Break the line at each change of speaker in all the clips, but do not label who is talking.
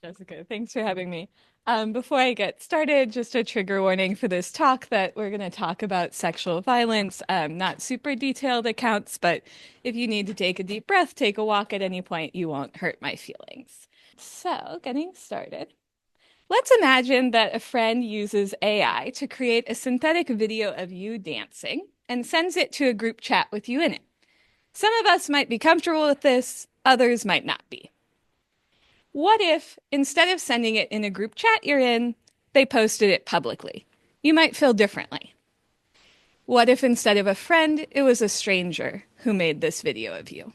Jessica, thanks for having me. Before I get started, just a trigger warning for this talk that we're going to talk about sexual violence, not super detailed accounts, but if you need to take a deep breath, take a walk at any point, you won't hurt my feelings. So, getting started. Let's imagine that a friend uses AI to create a synthetic video of you dancing and sends it to a group chat with you in it. Some of us might be comfortable with this, others might not be. What if, instead of sending it in a group chat you're in, they posted it publicly? You might feel differently. What if, instead of a friend, it was a stranger who made this video of you?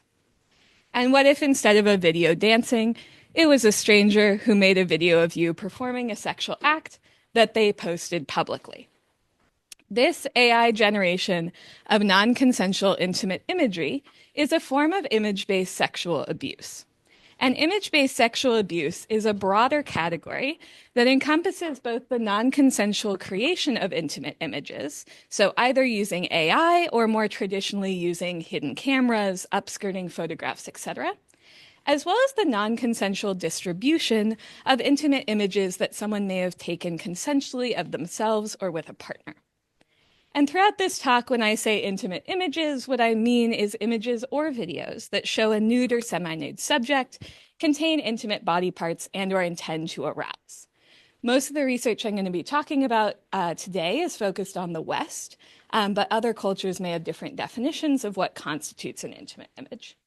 And what if, instead of a video dancing, it was a stranger who made a video of you performing a sexual act that they posted publicly? This AI generation of non-consensual intimate imagery is a form of image-based sexual abuse. And image-based sexual abuse is a broader category that encompasses both the non-consensual creation of intimate images, so either using AI or more traditionally using hidden cameras, upskirting photographs, etc., as well as the non-consensual distribution of intimate images that someone may have taken consensually of themselves or with a partner. And throughout this talk, when I say intimate images, what I mean is images or videos that show a nude or semi-nude subject, contain intimate body parts, and or intend to arouse. Most of the research I'm going to be talking about today is focused on the West, but other cultures may have different definitions of what constitutes an intimate image.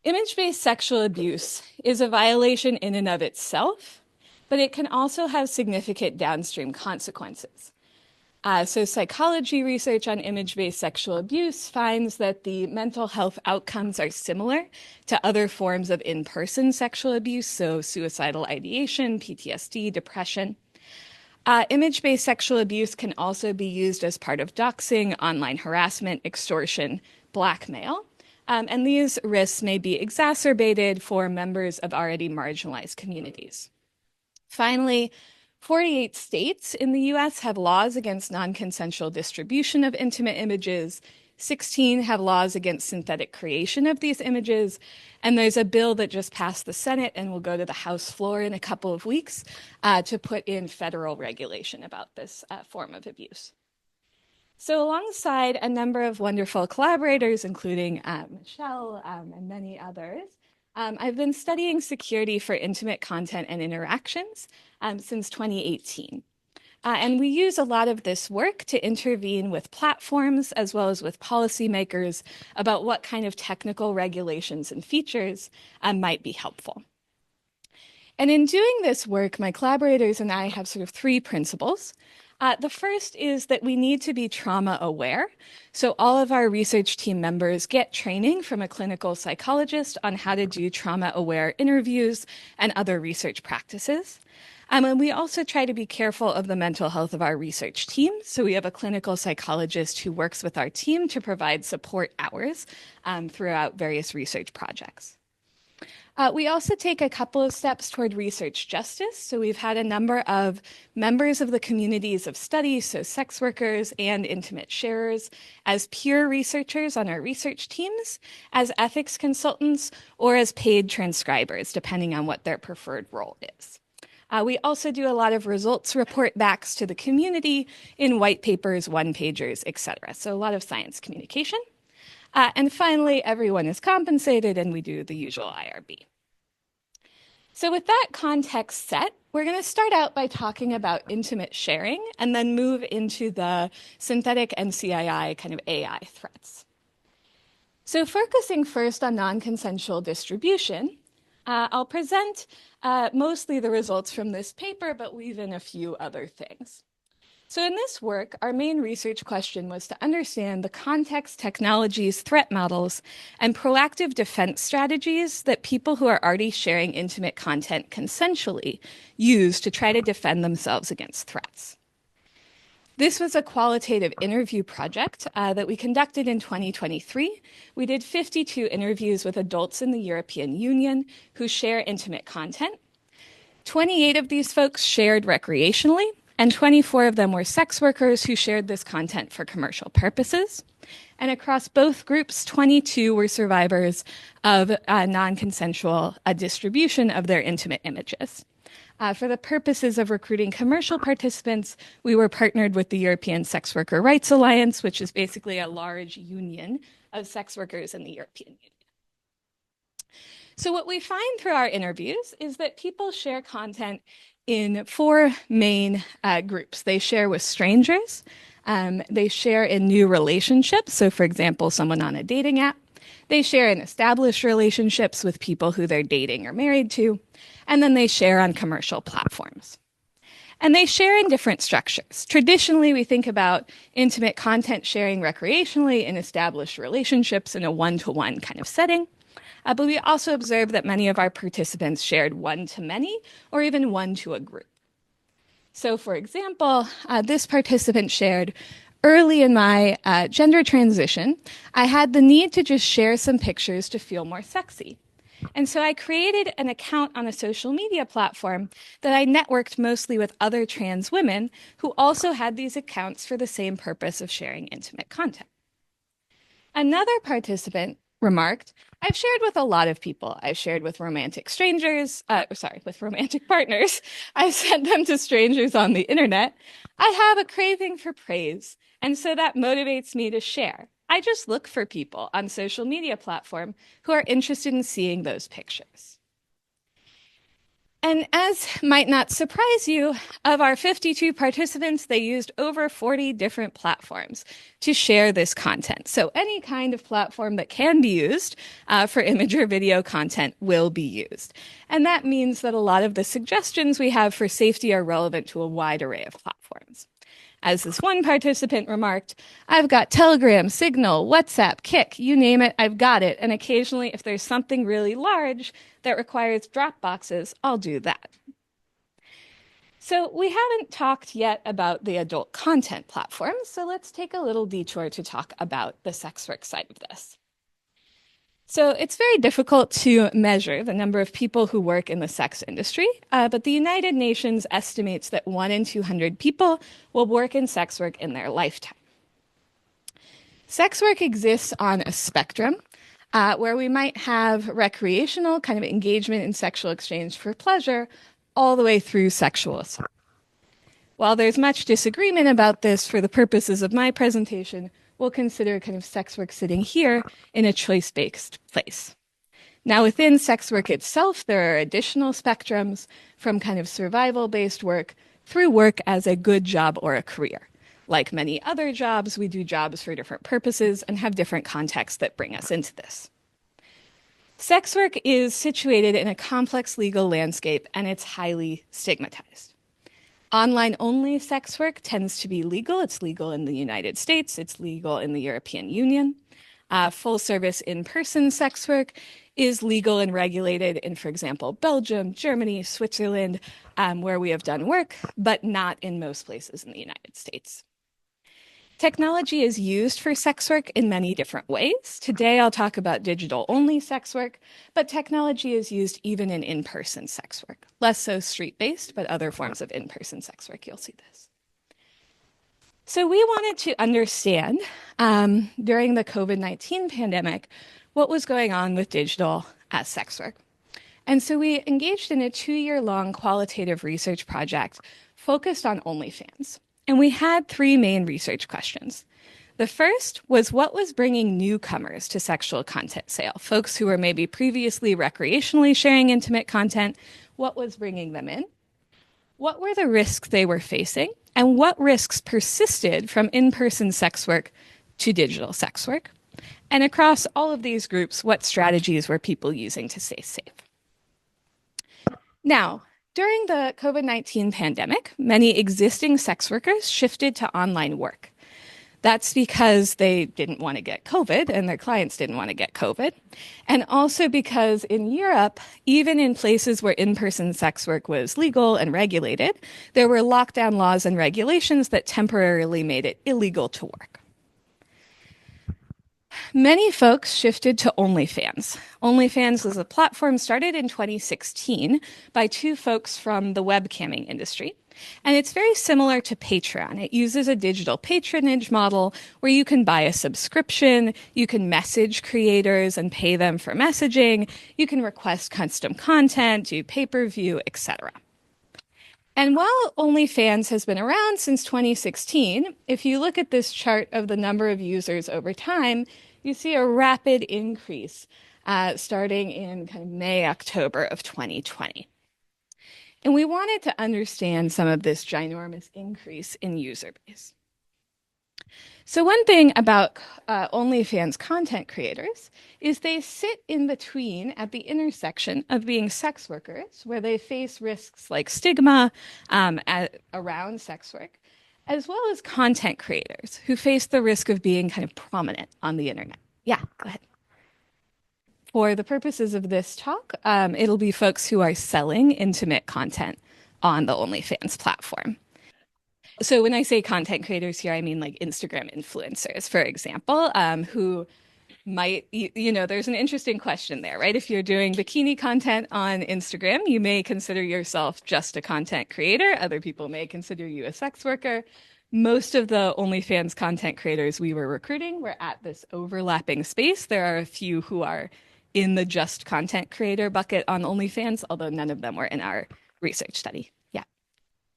Image-based sexual abuse is a violation in and of itself, but it can also have significant downstream consequences. So psychology research on image-based sexual abuse finds that the mental health outcomes are similar to other forms of in-person sexual abuse, so suicidal ideation, PTSD, depression. Image-based sexual abuse can also be used as part of doxing, online harassment, extortion, blackmail. And these risks may be exacerbated for members of already marginalized communities. Finally, 48 states in the US have laws against non-consensual distribution of intimate images. 16 have laws against synthetic creation of these images. And there's a bill that just passed the Senate and will go to the House floor in a couple of weeks to put in federal regulation about this form of abuse. So alongside a number of wonderful collaborators, including Michelle and many others, I've been studying security for intimate content and interactions since 2018. And we use a lot of this work to intervene with platforms as well as with policymakers about what kind of technical regulations and features might be helpful. And in doing this work, my collaborators and I have sort of three principles. The first is that we need to be trauma aware. So all of our research team members get training from a clinical psychologist on how to do trauma aware interviews and other research practices. And we also try to be careful of the mental health of our research team. So we have a clinical psychologist who works with our team to provide support hours throughout various research projects. We also take a couple of steps toward research justice. So we've had a number of members of the communities of study, so sex workers and intimate sharers, as peer researchers on our research teams, as ethics consultants, or as paid transcribers, depending on what their preferred role is. We also do a lot of results report backs to the community in white papers, one-pagers, etc. So a lot of science communication. And finally, everyone is compensated and we do the usual IRB. So with that context set, we're going to start out by talking about intimate sharing and then move into the synthetic NCII kind of AI threats. So focusing first on non-consensual distribution, I'll present mostly the results from this paper, but weave in a few other things. So in this work, our main research question was to understand the context, technologies, threat models, and proactive defense strategies that people who are already sharing intimate content consensually use to try to defend themselves against threats. This was a qualitative interview project that we conducted in 2023. We did 52 interviews with adults in the European Union who share intimate content. 28 of these folks shared recreationally, and 24 of them were sex workers who shared this content for commercial purposes. And across both groups, 22 were survivors of non-consensual distribution of their intimate images. For the purposes of recruiting commercial participants, we were partnered with the European Sex Worker Rights Alliance, which is basically a large union of sex workers in the European Union. So what we find through our interviews is that people share content in four main groups. They share with strangers, they share in new relationships. So for example, someone on a dating app. They share in established relationships with people who they're dating or married to. And then they share on commercial platforms. And they share in different structures. Traditionally, we think about intimate content sharing recreationally in established relationships in a one-to-one kind of setting. But we also observe that many of our participants shared one-to-many or even one-to a group. So for example, this participant shared, early in my gender transition, I had the need to just share some pictures to feel more sexy. And so I created an account on a social media platform that I networked mostly with other trans women who also had these accounts for the same purpose of sharing intimate content. Another participant remarked, I've shared with a lot of people. I've shared with romantic with romantic partners. I've sent them to strangers on the internet. I have a craving for praise, and so that motivates me to share. I just look for people on social media platform who are interested in seeing those pictures. And as might not surprise you, of our 52 participants, they used over 40 different platforms to share this content. So any kind of platform that can be used for image or video content will be used. And that means that a lot of the suggestions we have for safety are relevant to a wide array of platforms. As this one participant remarked, I've got Telegram, Signal, WhatsApp, Kik, you name it, I've got it. And occasionally, if there's something really large that requires drop boxes, I'll do that. So we haven't talked yet about the adult content platforms, so let's take a little detour to talk about the sex work side of this. So it's very difficult to measure the number of people who work in the sex industry, but the United Nations estimates that 1 in 200 people will work in sex work in their lifetime. Sex work exists on a spectrum where we might have recreational kind of engagement in sexual exchange for pleasure all the way through sexual assault. While there's much disagreement about this, for the purposes of my presentation, we'll consider kind of sex work sitting here in a choice-based place. Now, within sex work itself, there are additional spectrums from kind of survival-based work through work as a good job or a career. Like many other jobs, we do jobs for different purposes and have different contexts that bring us into this. Sex work is situated in a complex legal landscape, and it's highly stigmatized. Online-only sex work tends to be legal. It's legal in the United States. It's legal in the European Union. Full-service in-person sex work is legal and regulated in, for example, Belgium, Germany, Switzerland, where we have done work, but not in most places in the United States. Technology is used for sex work in many different ways. Today, I'll talk about digital-only sex work, but technology is used even in in-person sex work. Less so street-based, but other forms of in-person sex work, you'll see this. So we wanted to understand, during the COVID-19 pandemic, what was going on with digital as sex work. And so we engaged in a 2-year-long qualitative research project focused on OnlyFans. And we had 3 main research questions. The first was what was bringing newcomers to sexual content sale, folks who were maybe previously recreationally sharing intimate content, what was bringing them in? What were the risks they were facing? And what risks persisted from in-person sex work to digital sex work? And across all of these groups, what strategies were people using to stay safe? Now, during the COVID-19 pandemic, many existing sex workers shifted to online work. That's because they didn't want to get COVID and their clients didn't want to get COVID. And also because in Europe, even in places where in-person sex work was legal and regulated, there were lockdown laws and regulations that temporarily made it illegal to work. Many folks shifted to OnlyFans. OnlyFans was a platform started in 2016 by 2 folks from the webcamming industry. And it's very similar to Patreon. It uses a digital patronage model where you can buy a subscription, you can message creators and pay them for messaging, you can request custom content, do pay-per-view, etc. And while OnlyFans has been around since 2016, if you look at this chart of the number of users over time, you see a rapid increase starting in kind of May, October of 2020. And we wanted to understand some of this ginormous increase in user base. So one thing about OnlyFans content creators is they sit in between at the intersection of being sex workers, where they face risks like stigma around sex work, as well as content creators who face the risk of being kind of prominent on the internet. Yeah, go ahead. For the purposes of this talk, it'll be folks who are selling intimate content on the OnlyFans platform. So when I say content creators here, I mean like Instagram influencers, for example, who might, there's an interesting question there, right? If you're doing bikini content on Instagram, you may consider yourself just a content creator. Other people may consider you a sex worker. Most of the OnlyFans content creators we were recruiting were at this overlapping space. There are a few who are in the just content creator bucket on OnlyFans, although none of them were in our research study. Yeah.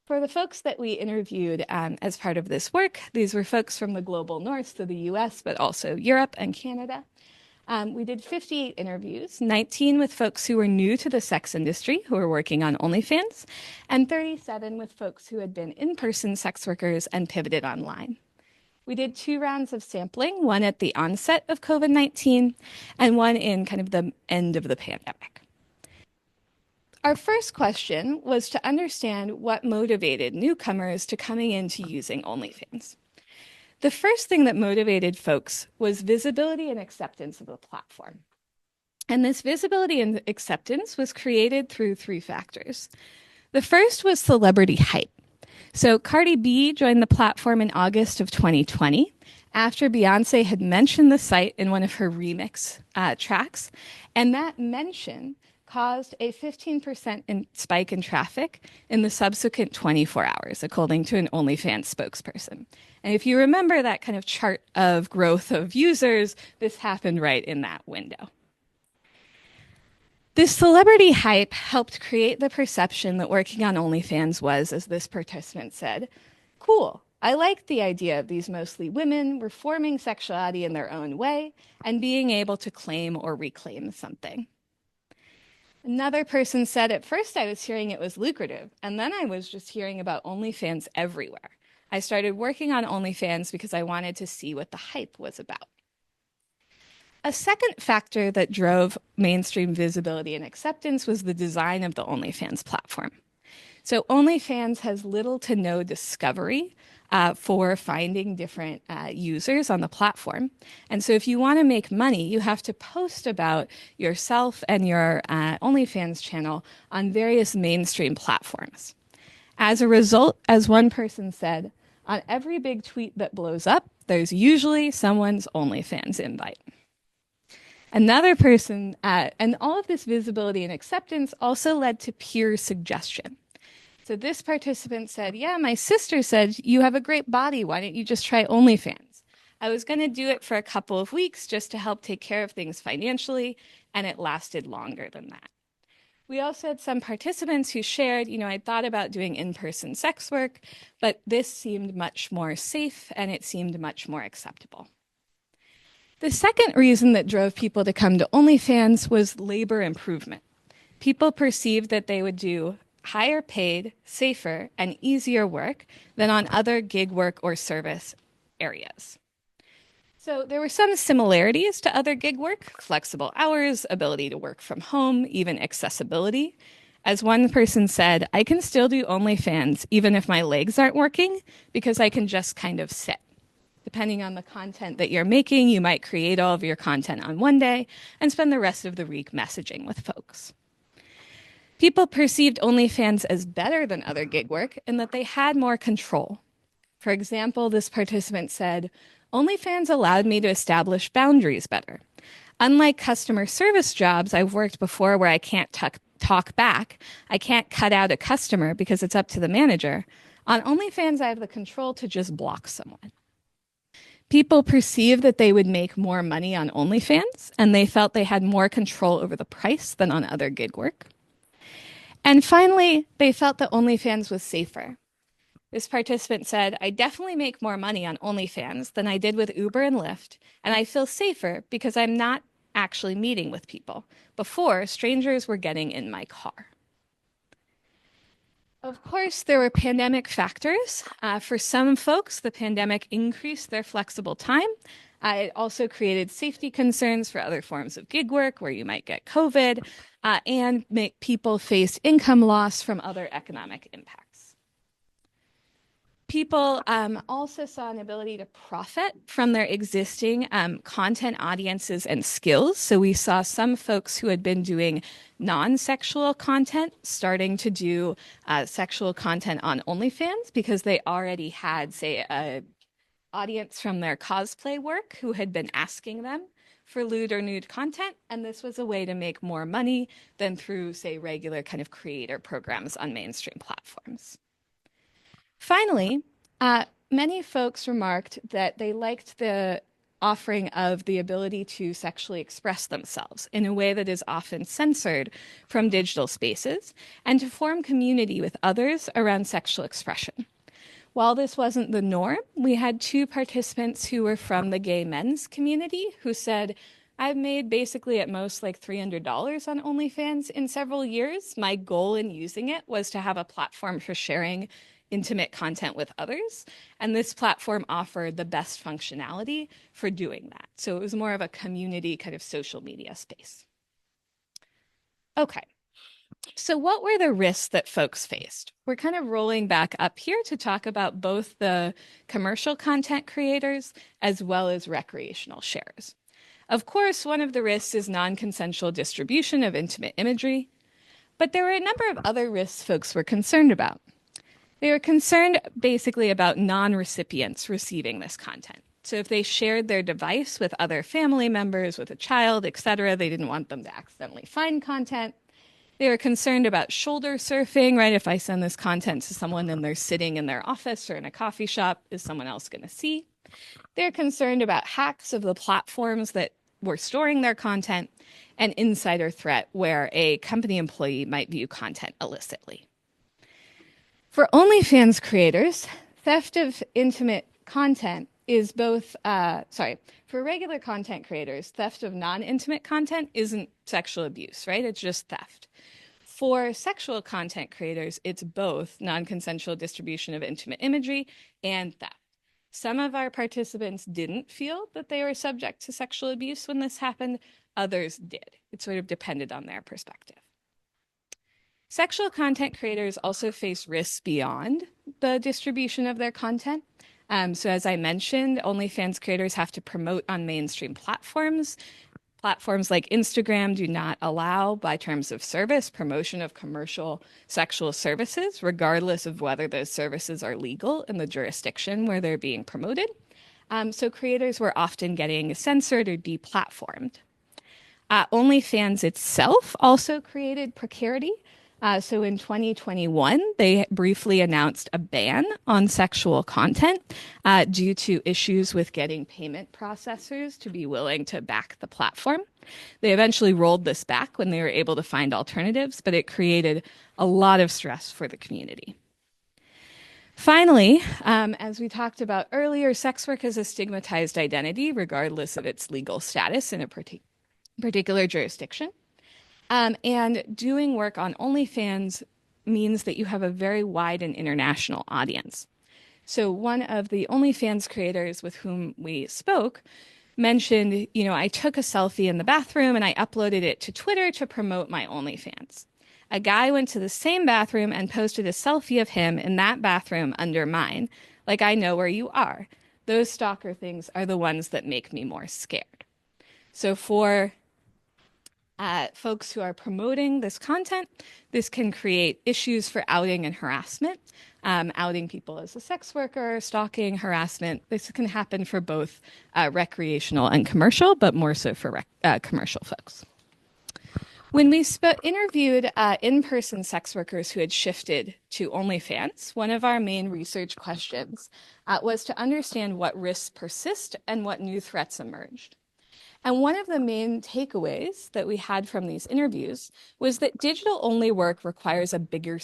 For the folks that we interviewed as part of this work, these were folks from the global north, so the US, but also Europe and Canada. We did 58 interviews, 19 with folks who were new to the sex industry, who were working on OnlyFans, and 37 with folks who had been in-person sex workers and pivoted online. We did 2 rounds of sampling, one at the onset of COVID-19 and one in kind of the end of the pandemic. Our first question was to understand what motivated newcomers to coming into using OnlyFans. The first thing that motivated folks was visibility and acceptance of the platform. And this visibility and acceptance was created through 3 factors. The first was celebrity hype. So Cardi B joined the platform in August of 2020 after Beyonce had mentioned the site in one of her remix tracks. And that mention caused a 15% spike in traffic in the subsequent 24 hours, according to an OnlyFans spokesperson. And if you remember that kind of chart of growth of users, this happened right in that window. This celebrity hype helped create the perception that working on OnlyFans was, as this participant said, cool. I like the idea of these mostly women reforming sexuality in their own way and being able to claim or reclaim something. Another person said, at first I was hearing it was lucrative, and then I was just hearing about OnlyFans everywhere. I started working on OnlyFans because I wanted to see what the hype was about. A second factor that drove mainstream visibility and acceptance was the design of the OnlyFans platform. So OnlyFans has little to no discovery for finding different users on the platform. And so if you want to make money, you have to post about yourself and your OnlyFans channel on various mainstream platforms. As a result, as one person said, on every big tweet that blows up, there's usually someone's OnlyFans invite. Another person, and all of this visibility and acceptance also led to peer suggestion. So this participant said, yeah, my sister said, you have a great body. Why don't you just try OnlyFans? I was going to do it for a couple of weeks just to help take care of things financially, and it lasted longer than that. We also had some participants who shared, I thought about doing in-person sex work, but this seemed much more safe and it seemed much more acceptable. The second reason that drove people to come to OnlyFans was labor improvement. People perceived that they would do higher paid, safer, and easier work than on other gig work or service areas. So there were some similarities to other gig work: flexible hours, ability to work from home, even accessibility. As one person said, I can still do OnlyFans even if my legs aren't working because I can just kind of sit. Depending on the content that you're making, you might create all of your content on one day and spend the rest of the week messaging with folks. People perceived OnlyFans as better than other gig work in that they had more control. For example, this participant said, OnlyFans allowed me to establish boundaries better. Unlike customer service jobs I've worked before where I can't talk back. I can't cut out a customer because it's up to the manager. On OnlyFans, I have the control to just block someone. People perceived that they would make more money on OnlyFans, and they felt they had more control over the price than on other gig work. And finally, they felt that OnlyFans was safer. This participant said, I definitely make more money on OnlyFans than I did with Uber and Lyft, and I feel safer because I'm not actually meeting with people. Before, strangers were getting in my car. Of course, there were pandemic factors. For some folks, the pandemic increased their flexible time. It also created safety concerns for other forms of gig work where you might get COVID and make people face income loss from other economic impacts. People also saw an ability to profit from their existing content audiences and skills. So we saw some folks who had been doing non-sexual content starting to do sexual content on OnlyFans because they already had, say, an audience from their cosplay work who had been asking them for lewd or nude content. And this was a way to make more money than through, say, regular kind of creator programs on mainstream platforms. Finally, many folks remarked that they liked the offering of the ability to sexually express themselves in a way that is often censored from digital spaces and to form community with others around sexual expression. While this wasn't the norm, we had 2 participants who were from the gay men's community who said, I've made basically at most like $300 on OnlyFans in several years. My goal in using it was to have a platform for sharing intimate content with others. And this platform offered the best functionality for doing that. So it was more of a community kind of social media space. Okay. So what were the risks that folks faced? We're kind of rolling back up here to talk about both the commercial content creators as well as recreational sharers. Of course, one of the risks is non-consensual distribution of intimate imagery, but there were a number of other risks folks were concerned about. They were concerned basically about non-recipients receiving this content. So if they shared their device with other family members, with a child, etc., they didn't want them to accidentally find content. They were concerned about shoulder surfing, right? If I send this content to someone and they're sitting in their office or in a coffee shop, is someone else going to see? They're concerned about hacks of the platforms that were storing their content and insider threat where a company employee might view content illicitly. For OnlyFans creators, theft of intimate content is both, for regular content creators, theft of non-intimate content isn't sexual abuse, right? It's just theft. For sexual content creators, it's both non-consensual distribution of intimate imagery and theft. Some of our participants didn't feel that they were subject to sexual abuse when this happened. Others did. It sort of depended on their perspective. Sexual content creators also face risks beyond the distribution of their content. So as I mentioned, OnlyFans creators have to promote on mainstream platforms. Platforms like Instagram do not allow, by terms of service, promotion of commercial sexual services, regardless of whether those services are legal in the jurisdiction where they're being promoted. So creators were often getting censored or deplatformed. OnlyFans itself also created precarity. So in 2021, they briefly announced a ban on sexual content due to issues with getting payment processors to be willing to back the platform. They eventually rolled this back when they were able to find alternatives, but it created a lot of stress for the community. Finally, as we talked about earlier, sex work is a stigmatized identity, regardless of its legal status in a particular jurisdiction. And doing work on OnlyFans means that you have a very wide and international audience. So one of the OnlyFans creators with whom we spoke mentioned, I took a selfie in the bathroom and I uploaded it to Twitter to promote my OnlyFans. A guy went to the same bathroom and posted a selfie of him in that bathroom under mine. Like, I know where you are. Those stalker things are the ones that make me more scared. So for folks who are promoting this content, this can create issues for outing and harassment. Outing people as a sex worker, stalking, harassment. This can happen for both recreational and commercial, but more so for commercial folks. When we interviewed in-person sex workers who had shifted to OnlyFans, one of our main research questions was to understand what risks persist and what new threats emerged. And one of the main takeaways that we had from these interviews was that digital only work requires a bigger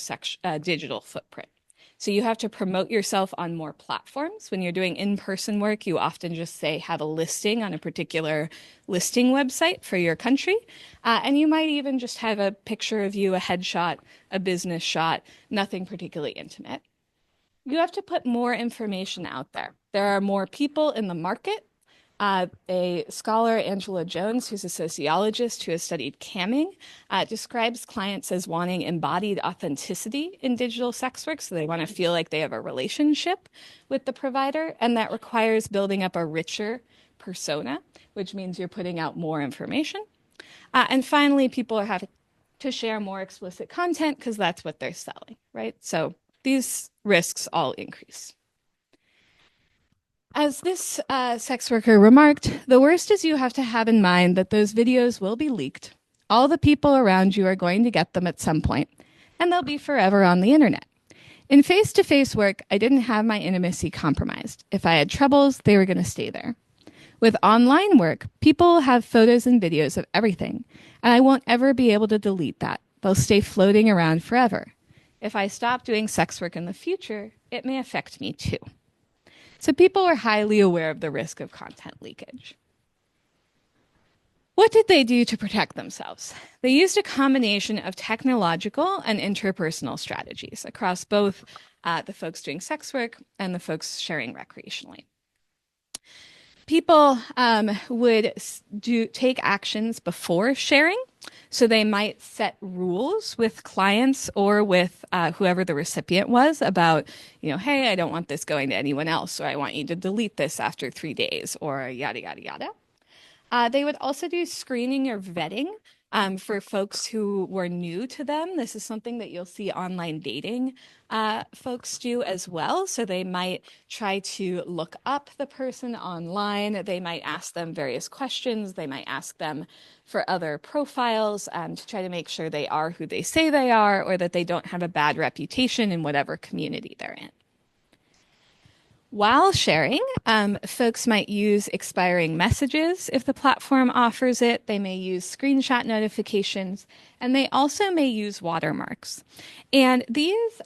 digital footprint. So you have to promote yourself on more platforms. When you're doing in-person work, you often just say have a listing on a particular listing website for your country. And you might even just have a picture of you, a headshot, a business shot, nothing particularly intimate. You have to put more information out there. There are more people in the market. A scholar, Angela Jones, who's a sociologist who has studied camming, describes clients as wanting embodied authenticity in digital sex work. So they want to feel like they have a relationship with the provider, and that requires building up a richer persona, which means you're putting out more information. And finally, people are having to share more explicit content because that's what they're selling, right? So these risks all increase. As this sex worker remarked, the worst is you have to have in mind that those videos will be leaked. All the people around you are going to get them at some point, and they'll be forever on the internet. In face-to-face work, I didn't have my intimacy compromised. If I had troubles, they were going to stay there. With online work, people have photos and videos of everything, and I won't ever be able to delete that. They'll stay floating around forever. If I stop doing sex work in the future, it may affect me too. So people are highly aware of the risk of content leakage. What did they do to protect themselves? They used a combination of technological and interpersonal strategies across both the folks doing sex work and the folks sharing recreationally. People would take actions before sharing. So they might set rules with clients or with whoever the recipient was about, hey, I don't want this going to anyone else, or I want you to delete this after 3 days, or yada, yada, yada. They would also do screening or vetting for folks who were new to them. This is something that you'll see online dating folks do as well. So they might try to look up the person online. They might ask them various questions. They might ask them for other profiles to try to make sure they are who they say they are, or that they don't have a bad reputation in whatever community they're in. While sharing, folks might use expiring messages if the platform offers it. They may use screenshot notifications, and they also may use watermarks. And these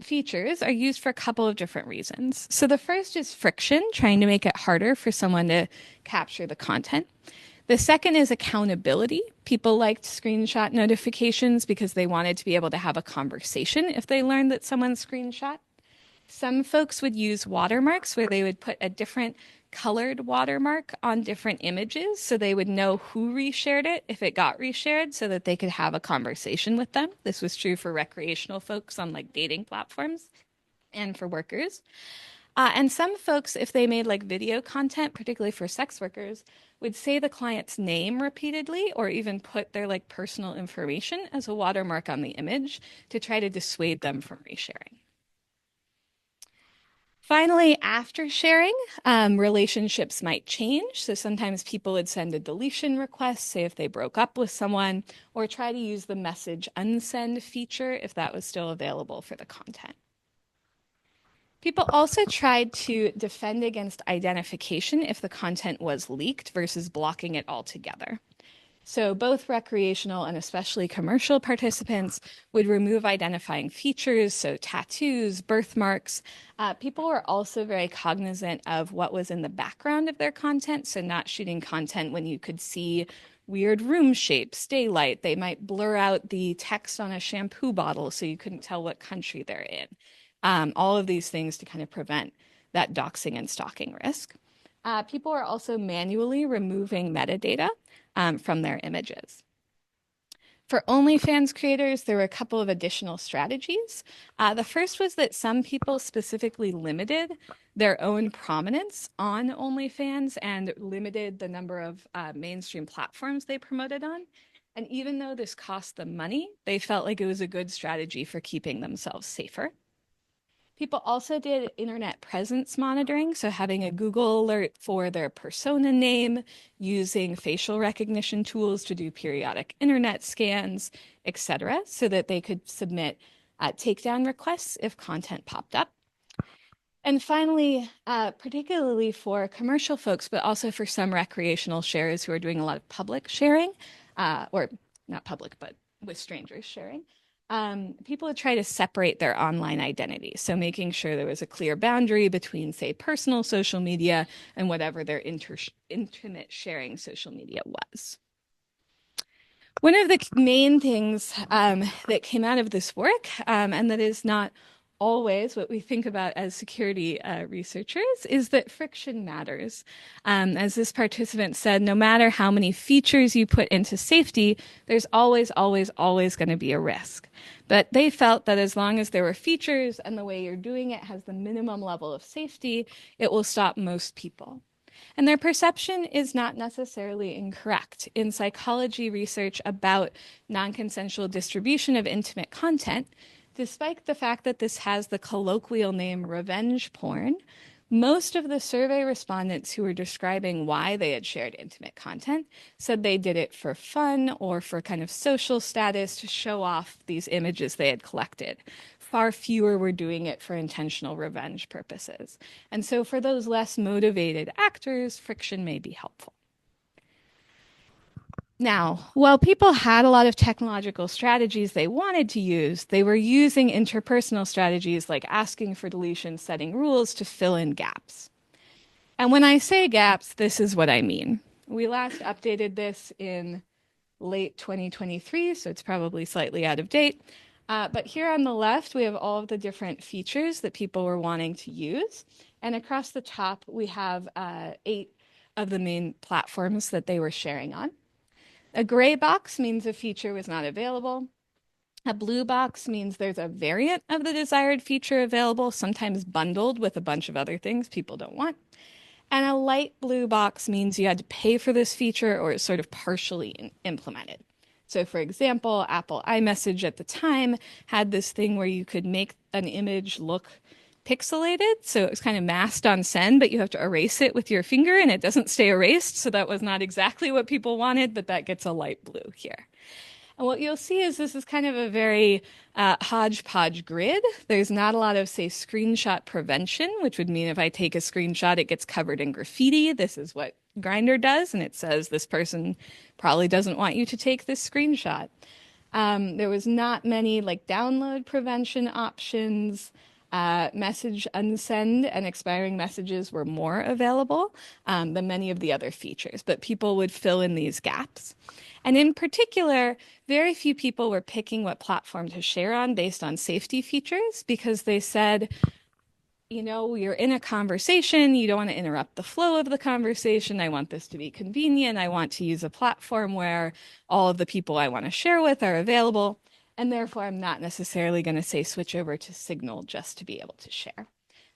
features are used for a couple of different reasons. So the first is friction, trying to make it harder for someone to capture the content. The second is accountability. People liked screenshot notifications because they wanted to be able to have a conversation if they learned that someone screenshot. Some folks would use watermarks where they would put a different colored watermark on different images so they would know who reshared it if it got reshared so that they could have a conversation with them. This was true for recreational folks on like dating platforms and for workers. And some folks, if they made like video content, particularly for sex workers, would say the client's name repeatedly or even put their like personal information as a watermark on the image to try to dissuade them from resharing. Finally, after sharing, relationships might change. So sometimes people would send a deletion request, say if they broke up with someone, or try to use the message unsend feature if that was still available for the content. People also tried to defend against identification if the content was leaked versus blocking it altogether. So both recreational and especially commercial participants would remove identifying features, so tattoos, birthmarks. People were also very cognizant of what was in the background of their content, so not shooting content when you could see weird room shapes, daylight. They might blur out the text on a shampoo bottle so you couldn't tell what country they're in. All of these things to kind of prevent that doxing and stalking risk. People are also manually removing metadata from their images. For OnlyFans creators, there were a couple of additional strategies. The first was that some people specifically limited their own prominence on OnlyFans and limited the number of mainstream platforms they promoted on. And even though this cost them money, they felt like it was a good strategy for keeping themselves safer. People also did internet presence monitoring, so having a Google alert for their persona name, using facial recognition tools to do periodic internet scans, etc., so that they could submit takedown requests if content popped up. And finally, particularly for commercial folks, but also for some recreational sharers who are doing a lot of public sharing, or not public, but with strangers sharing, people would try to separate their online identity. So making sure there was a clear boundary between, say, personal social media and whatever their intimate sharing social media was. One of the main things that came out of this work, and that is not always what we think about as security researchers, is that friction matters. As this participant said, no matter how many features you put into safety, there's always, always, always going to be a risk. But they felt that as long as there were features and the way you're doing it has the minimum level of safety, it will stop most people. And their perception is not necessarily incorrect. In psychology research about non-consensual distribution of intimate content, despite the fact that this has the colloquial name revenge porn, most of the survey respondents who were describing why they had shared intimate content said they did it for fun or for kind of social status to show off these images they had collected. Far fewer were doing it for intentional revenge purposes. And so for those less motivated actors, friction may be helpful. Now, while people had a lot of technological strategies they wanted to use, they were using interpersonal strategies like asking for deletion, setting rules to fill in gaps. And when I say gaps, this is what I mean. We last updated this in late 2023, so it's probably slightly out of date. But here on the left, we have all of the different features that people were wanting to use. And across the top, we have 8 of the main platforms that they were sharing on. A gray box means a feature was not available. A blue box means there's a variant of the desired feature available, sometimes bundled with a bunch of other things people don't want. And a light blue box means you had to pay for this feature or it's sort of partially implemented. So for example, Apple iMessage at the time had this thing where you could make an image look pixelated. So it was kind of masked on send, but you have to erase it with your finger and it doesn't stay erased. So that was not exactly what people wanted, but that gets a light blue here. And what you'll see is this is kind of a very hodgepodge grid. There's not a lot of, say, screenshot prevention, which would mean if I take a screenshot, it gets covered in graffiti. This is what Grindr does, and it says this person probably doesn't want you to take this screenshot. There was not many like download prevention options. Message unsend and expiring messages were more available than many of the other features, but people would fill in these gaps. And in particular, very few people were picking what platform to share on based on safety features because they said, you know, you're in a conversation, you don't want to interrupt the flow of the conversation. I want this to be convenient. I want to use a platform where all of the people I want to share with are available. And therefore, I'm not necessarily going to say switch over to Signal just to be able to share.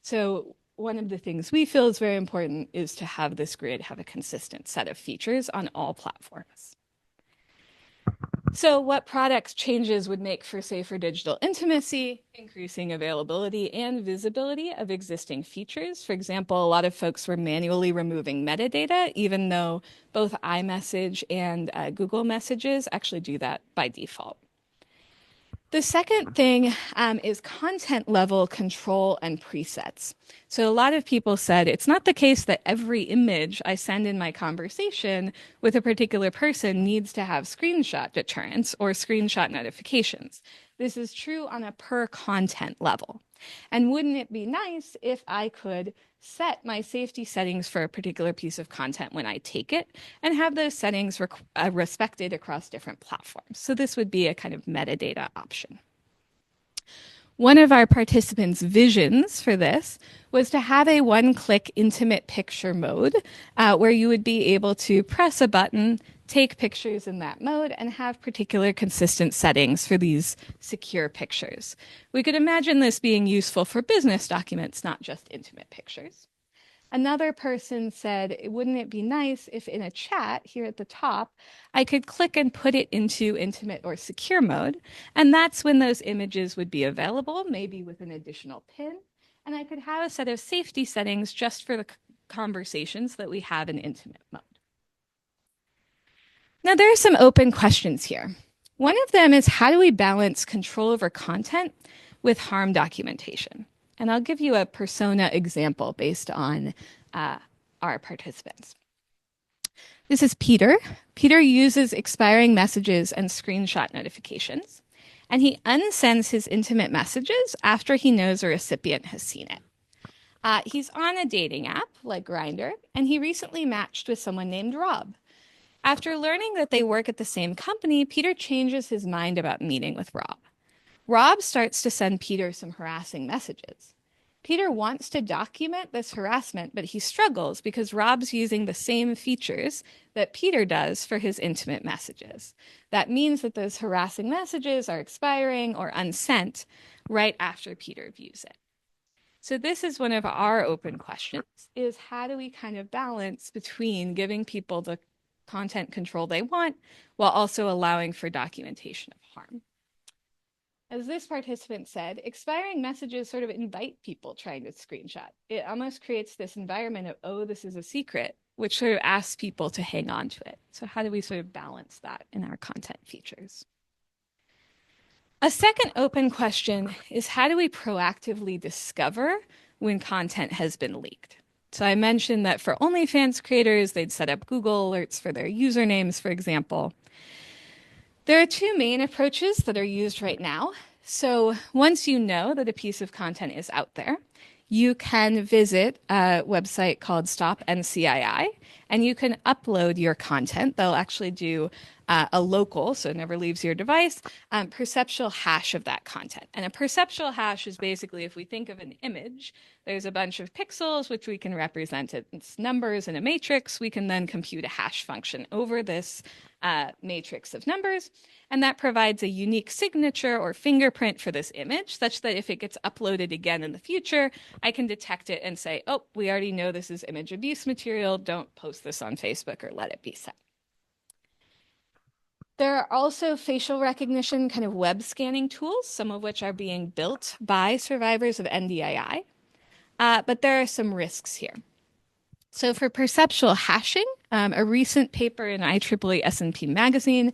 So one of the things we feel is very important is to have this grid have a consistent set of features on all platforms. So what product changes would make for safer digital intimacy, increasing availability and visibility of existing features? For example, a lot of folks were manually removing metadata, even though both iMessage and Google Messages actually do that by default. The second thing is content level control and presets. So a lot of people said it's not the case that every image I send in my conversation with a particular person needs to have screenshot deterrence or screenshot notifications. This is true on a per content level. And wouldn't it be nice if I could set my safety settings for a particular piece of content when I take it and have those settings respected across different platforms? So this would be a kind of metadata option. One of our participants' visions for this was to have a one-click intimate picture mode where you would be able to press a button, take pictures in that mode, and have particular consistent settings for these secure pictures. We could imagine this being useful for business documents, not just intimate pictures. Another person said, wouldn't it be nice if in a chat here at the top, I could click and put it into intimate or secure mode, and that's when those images would be available, maybe with an additional pin, And I could have a set of safety settings just for the conversations that we have in intimate mode. Now, there are some open questions here. One of them is, how do we balance control over content with harm documentation? And I'll give you a persona example based on our participants. This is Peter. Peter uses expiring messages and screenshot notifications, and he unsends his intimate messages after he knows a recipient has seen it. He's on a dating app like Grindr, and he recently matched with someone named Rob. After learning that they work at the same company, Peter changes his mind about meeting with Rob. Rob starts to send Peter some harassing messages. Peter wants to document this harassment, but he struggles because Rob's using the same features that Peter does for his intimate messages. That means that those harassing messages are expiring or unsent right after Peter views it. So this is one of our open questions, is how do we kind of balance between giving people the content control they want while also allowing for documentation of harm? As this participant said, expiring messages sort of invite people trying to screenshot. It almost creates this environment of, oh, this is a secret, which sort of asks people to hang on to it. So how do we sort of balance that in our content features? A second open question is, how do we proactively discover when content has been leaked? So I mentioned that for OnlyFans creators, they'd set up Google alerts for their usernames, for example. There are two main approaches that are used right now. So once you know that a piece of content is out there, you can visit a website called Stop NCII, and you can upload your content. They'll actually do a local, so it never leaves your device, perceptual hash of that content. And a perceptual hash is basically, if we think of an image, there's a bunch of pixels which we can represent its numbers in a matrix. We can then compute a hash function over this matrix of numbers, and that provides a unique signature or fingerprint for this image, such that if it gets uploaded again in the future, I can detect it and say, oh, we already know this is image abuse material. Don't post this on Facebook or let it be set. There are also facial recognition kind of web scanning tools, some of which are being built by survivors of NDII, but there are some risks here. So for perceptual hashing, a recent paper in IEEE S&P magazine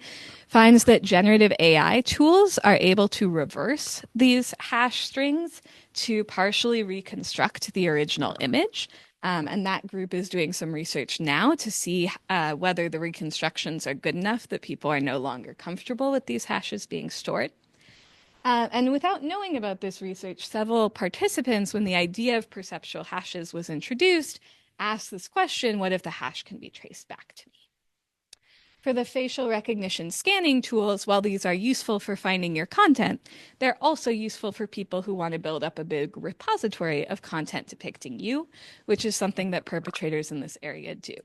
finds that generative AI tools are able to reverse these hash strings to partially reconstruct the original image. And that group is doing some research now to see whether the reconstructions are good enough that people are no longer comfortable with these hashes being stored. And without knowing about this research, several participants, when the idea of perceptual hashes was introduced, asked this question, what if the hash can be traced back to me? For the facial recognition scanning tools, while these are useful for finding your content, they're also useful for people who want to build up a big repository of content depicting you, which is something that perpetrators in this area do.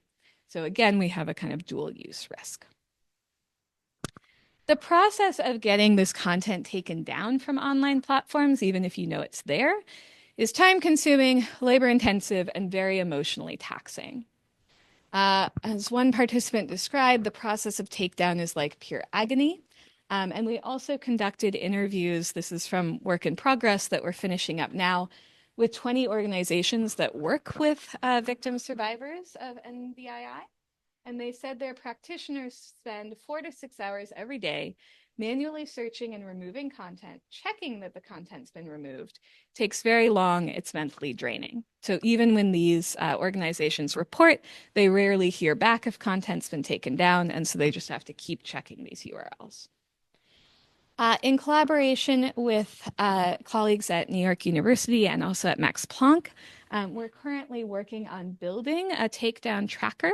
So again, we have a kind of dual use risk. The process of getting this content taken down from online platforms, even if you know it's there, is time-consuming, labor-intensive, and very emotionally taxing. As one participant described, the process of takedown is like pure agony. And we also conducted interviews, this is from work in progress that we're finishing up now, with 20 organizations that work with victim survivors of NDII. And they said their practitioners spend 4 to 6 hours every day manually searching and removing content, checking that the content's been removed. Takes very long, it's mentally draining. So even when these organizations report, they rarely hear back if content's been taken down, and so they just have to keep checking these URLs. In collaboration with colleagues at New York University and also at Max Planck, we're currently working on building a takedown tracker.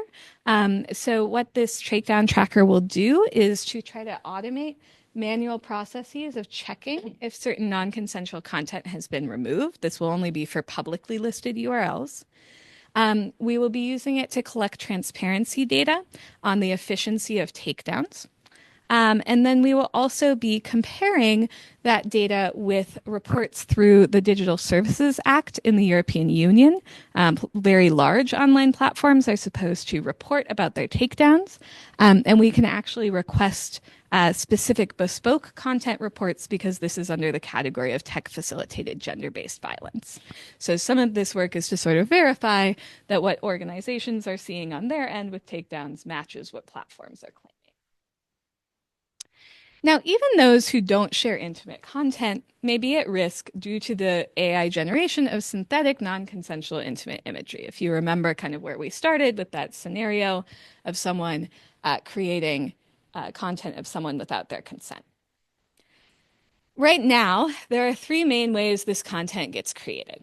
So what this takedown tracker will do is to try to automate manual processes of checking if certain non-consensual content has been removed. This will only be for publicly listed URLs. We will be using it to collect transparency data on the efficiency of takedowns. And then we will also be comparing that data with reports through the Digital Services Act in the European Union. Very large online platforms are supposed to report about their takedowns, and we can actually request specific bespoke content reports because this is under the category of tech-facilitated gender-based violence. So some of this work is to sort of verify that what organizations are seeing on their end with takedowns matches what platforms are claiming. Now, even those who don't share intimate content may be at risk due to the AI generation of synthetic non-consensual intimate imagery. If you remember kind of where we started with that scenario of someone creating content of someone without their consent. Right now, there are three main ways this content gets created.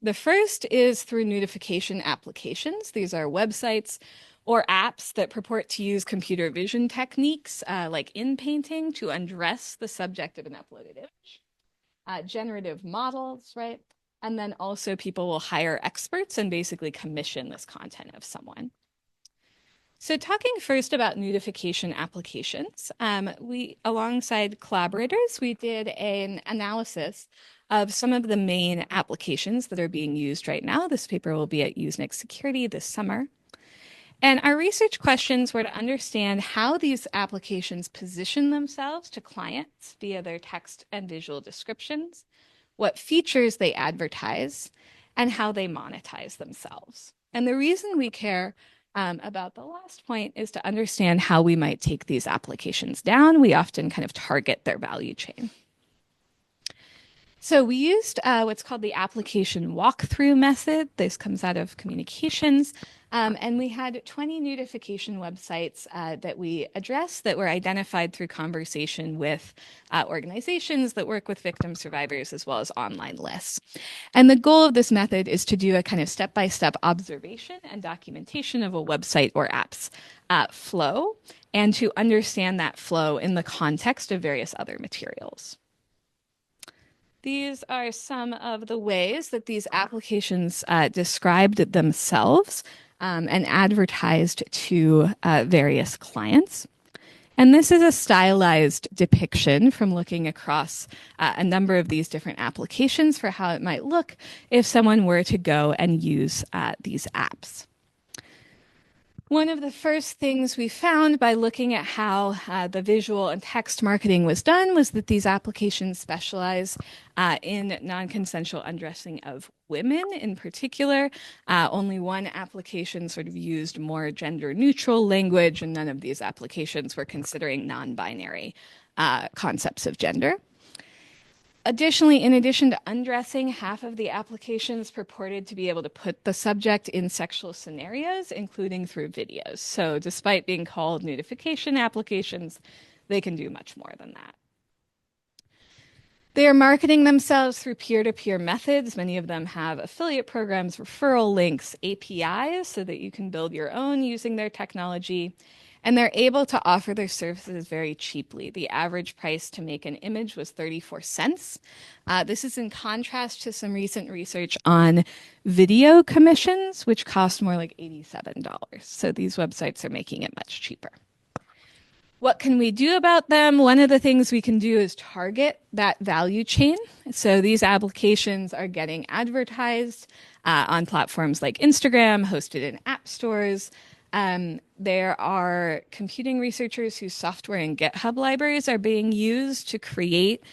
The first is through nudification applications. These are websites or apps that purport to use computer vision techniques like in-painting to undress the subject of an uploaded image. Generative models, right? And then also people will hire experts and basically commission this content of someone. So talking first about nudification applications, alongside collaborators, we did an analysis of some of the main applications that are being used right now. This paper will be at Usenet Security this summer. And our research questions were to understand how these applications position themselves to clients via their text and visual descriptions, what features they advertise, and how they monetize themselves. And the reason we care about the last point is to understand how we might take these applications down. We often kind of target their value chain. So we used what's called the application walkthrough method. This comes out of communications. And we had 20 nudification websites that we addressed that were identified through conversation with organizations that work with victim survivors as well as online lists. And the goal of this method is to do a kind of step-by-step observation and documentation of a website or app's flow and to understand that flow in the context of various other materials. These are some of the ways that these applications described themselves and advertised to various clients. And this is a stylized depiction from looking across a number of these different applications for how it might look if someone were to go and use these apps. One of the first things we found by looking at how the visual and text marketing was done was that these applications specialize in non-consensual undressing of women in particular. Only one application sort of used more gender-neutral language, and none of these applications were considering non-binary concepts of gender. Additionally, in addition to undressing, half of the applications purported to be able to put the subject in sexual scenarios, including through videos. So despite being called nudification applications, they can do much more than that. They are marketing themselves through peer-to-peer methods. Many of them have affiliate programs, referral links, APIs, so that you can build your own using their technology. And they're able to offer their services very cheaply. The average price to make an image was 34 cents. This is in contrast to some recent research on video commissions, which cost more like $87. So these websites are making it much cheaper. What can we do about them? One of the things we can do is target that value chain. So these applications are getting advertised on platforms like Instagram, hosted in app stores. There are computing researchers whose software and GitHub libraries are being used to create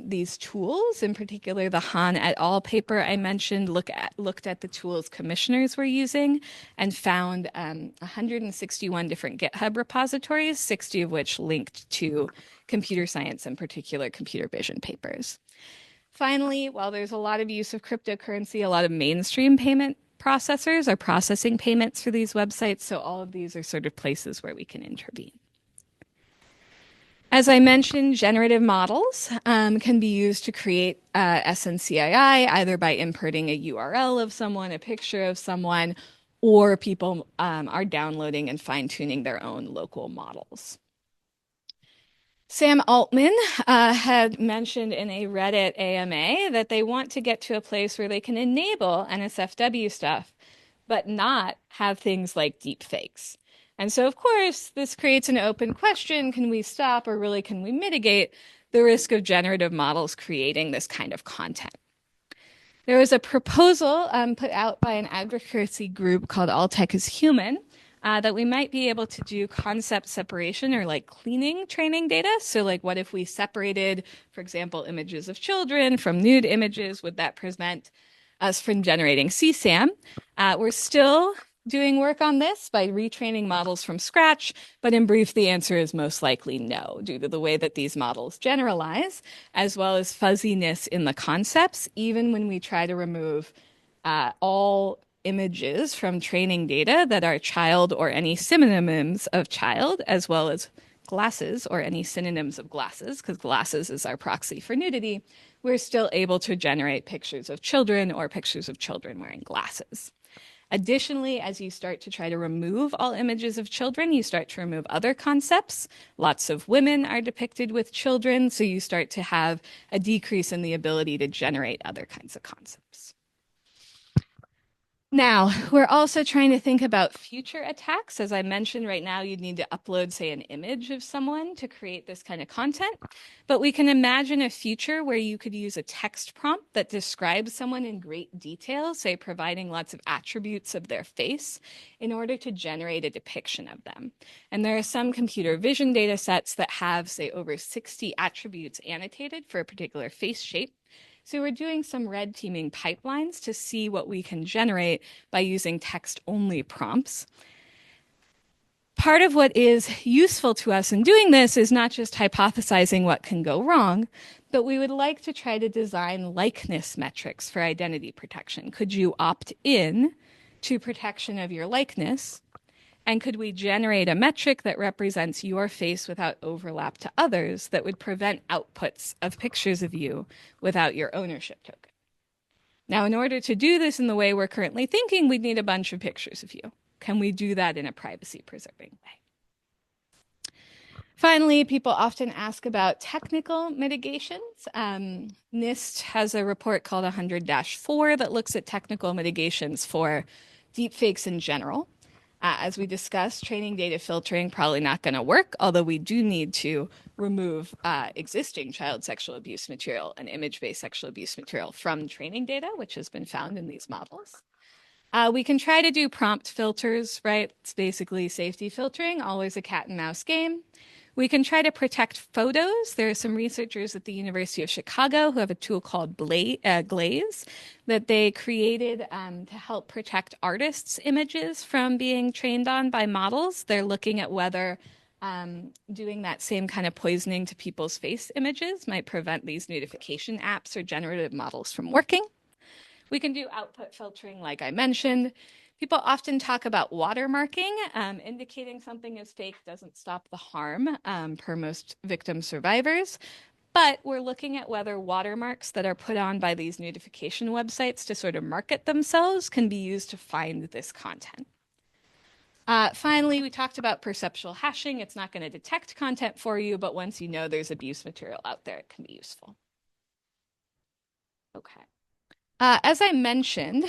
these tools. In particular, the Han et al. Paper I mentioned looked at the tools commissioners were using and found 161 different GitHub repositories, 60 of which linked to computer science, in particular computer vision papers. Finally, while there's a lot of use of cryptocurrency, a lot of mainstream payment processors are processing payments for these websites, so all of these are sort of places where we can intervene. As I mentioned, generative models can be used to create SNCII, either by inputting a URL of someone, a picture of someone, or people are downloading and fine-tuning their own local models. Sam Altman had mentioned in a Reddit AMA that they want to get to a place where they can enable NSFW stuff, but not have things like deepfakes. And so, of course, this creates an open question. Can we stop or really can we mitigate the risk of generative models creating this kind of content? There was a proposal put out by an advocacy group called All Tech is Human that we might be able to do concept separation or like cleaning training data. So, like, what if we separated, for example, images of children from nude images? Would that prevent us from generating CSAM? We're still doing work on this by retraining models from scratch, but in brief, the answer is most likely no, due to the way that these models generalize, as well as fuzziness in the concepts, even when we try to remove all images from training data that are child or any synonyms of child, as well as glasses or any synonyms of glasses, because glasses is our proxy for nudity, we're still able to generate pictures of children or pictures of children wearing glasses. Additionally, as you start to try to remove all images of children, you start to remove other concepts. Lots of women are depicted with children, so you start to have a decrease in the ability to generate other kinds of concepts. Now, we're also trying to think about future attacks. As I mentioned, right now you'd need to upload, say, an image of someone to create this kind of content. But we can imagine a future where you could use a text prompt that describes someone in great detail, say, providing lots of attributes of their face in order to generate a depiction of them. And there are some computer vision data sets that have, say, over 60 attributes annotated for a particular face shape. So we're doing some red teaming pipelines to see what we can generate by using text-only prompts. Part of what is useful to us in doing this is not just hypothesizing what can go wrong, but we would like to try to design likeness metrics for identity protection. Could you opt in to protection of your likeness? And could we generate a metric that represents your face without overlap to others that would prevent outputs of pictures of you without your ownership token? Now, in order to do this in the way we're currently thinking, we'd need a bunch of pictures of you. Can we do that in a privacy-preserving way? Finally, people often ask about technical mitigations. NIST has a report called 100-4 that looks at technical mitigations for deepfakes in general. As we discussed, training data filtering probably not going to work, although we do need to remove existing child sexual abuse material and image-based sexual abuse material from training data, which has been found in these models. We can try to do prompt filters, right? It's basically safety filtering, always a cat and mouse game. We can try to protect photos. There are some researchers at the University of Chicago who have a tool called Glaze that they created to help protect artists' images from being trained on by models. They're looking at whether doing that same kind of poisoning to people's face images might prevent these nudification apps or generative models from working. We can do output filtering, like I mentioned. People often talk about watermarking. Indicating something is fake doesn't stop the harm per most victim survivors. But we're looking at whether watermarks that are put on by these nudification websites to sort of market themselves can be used to find this content. Finally, we talked about perceptual hashing. It's not going to detect content for you, but once you know there's abuse material out there, it can be useful. Okay. As I mentioned,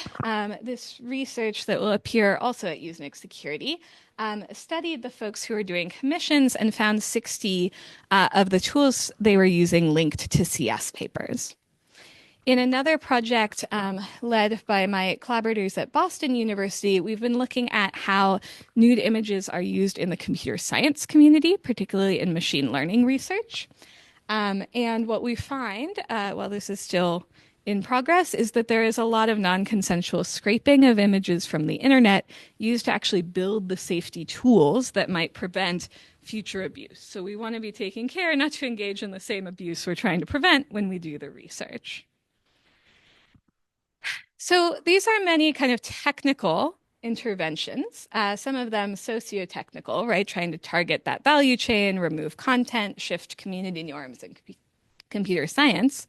this research that will appear also at Usenix Security studied the folks who were doing commissions and found 60 of the tools they were using linked to CS papers. In another project led by my collaborators at Boston University, we've been looking at how nude images are used in the computer science community, particularly in machine learning research. And what we find, while this is still in progress, is that there is a lot of non-consensual scraping of images from the internet used to actually build the safety tools that might prevent future abuse. So we want to be taking care not to engage in the same abuse we're trying to prevent when we do the research. So these are many kind of technical interventions, some of them socio-technical, right? Trying to target that value chain, remove content, shift community norms in computer science.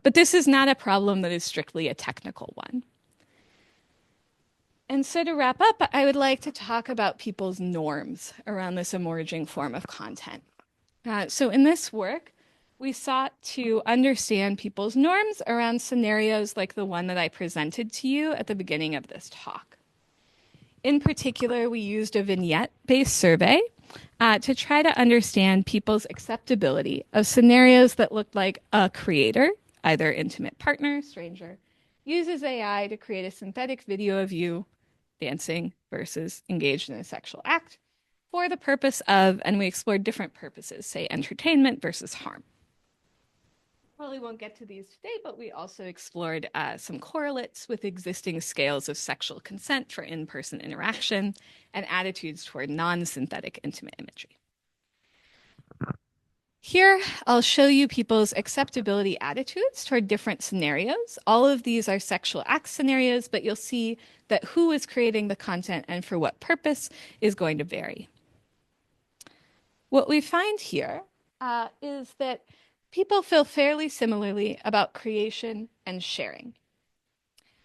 But this is not a problem that is strictly a technical one. And so to wrap up, I would like to talk about people's norms around this emerging form of content. So in this work, we sought to understand people's norms around scenarios like the one that I presented to you at the beginning of this talk. In particular, we used a vignette-based survey to try to understand people's acceptability of scenarios that looked like a creator, either intimate partner, stranger, uses AI to create a synthetic video of you dancing versus engaged in a sexual act for the purpose of, and we explored different purposes, say entertainment versus harm. Probably won't get to these today, but we also explored some correlates with existing scales of sexual consent for in-person interaction and attitudes toward non-synthetic intimate imagery. Here, I'll show you people's acceptability attitudes toward different scenarios. All of these are sexual act scenarios, but you'll see that who is creating the content and for what purpose is going to vary. What we find here is that people feel fairly similarly about creation and sharing.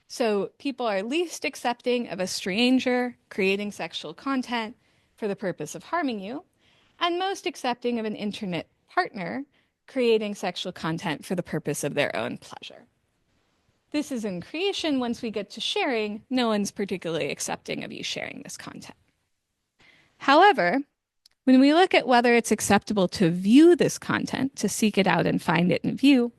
So people are least accepting of a stranger creating sexual content for the purpose of harming you, and most accepting of an internet partner creating sexual content for the purpose of their own pleasure. This is in creation. Once we get to sharing, no one's particularly accepting of you sharing this content. However, when we look at whether it's acceptable to view this content, to seek it out and find it in view,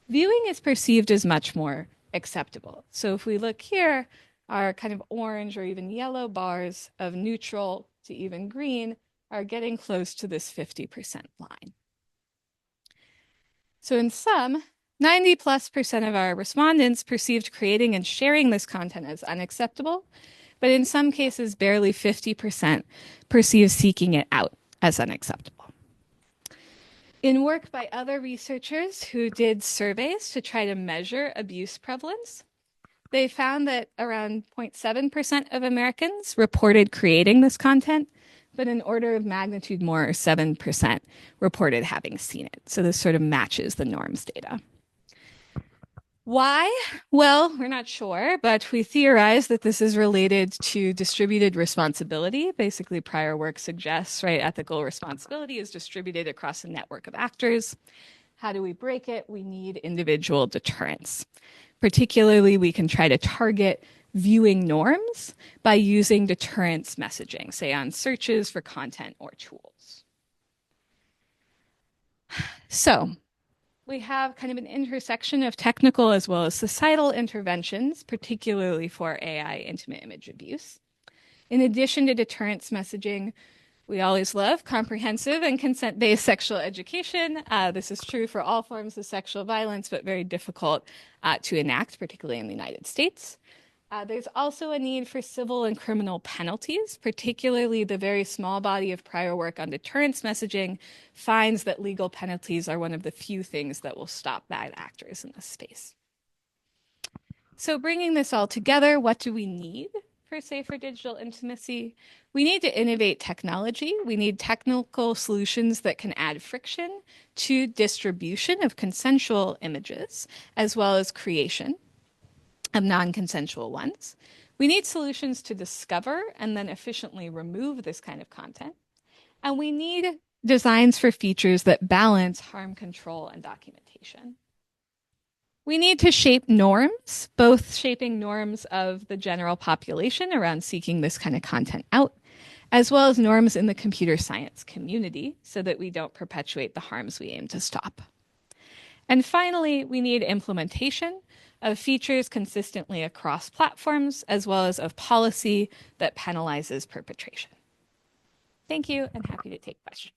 viewing is perceived as much more acceptable. So if we look here, our kind of orange or even yellow bars of neutral to even green are getting close to this 50% line. So in sum, 90+% of our respondents perceived creating and sharing this content as unacceptable, but in some cases, barely 50% perceive seeking it out as unacceptable. In work by other researchers who did surveys to try to measure abuse prevalence, they found that around 0.7% of Americans reported creating this content, but an order of magnitude more, or 7%, reported having seen it. So this sort of matches the norms data. Why? Well, we're not sure, but we theorize that this is related to distributed responsibility. Basically, prior work suggests, right, ethical responsibility is distributed across a network of actors. How do we break it? We need individual deterrence. Particularly, we can try to target viewing norms by using deterrence messaging, say on searches for content or tools. So we have kind of an intersection of technical as well as societal interventions, particularly for AI intimate image abuse. In addition to deterrence messaging, we always love comprehensive and consent-based sexual education. This is true for all forms of sexual violence, but very difficult to enact, particularly in the United States. There's also a need for civil and criminal penalties, particularly the very small body of prior work on deterrence messaging finds that legal penalties are one of the few things that will stop bad actors in this space. So bringing this all together, what do we need for safer digital intimacy? We need to innovate technology. We need technical solutions that can add friction to distribution of consensual images, as well as creation of non-consensual ones. We need solutions to discover and then efficiently remove this kind of content. And we need designs for features that balance harm control and documentation. We need to shape norms, both shaping norms of the general population around seeking this kind of content out, as well as norms in the computer science community so that we don't perpetuate the harms we aim to stop. And finally, we need implementation of features consistently across platforms, as well as of policy that penalizes perpetration. Thank you, and happy to take questions.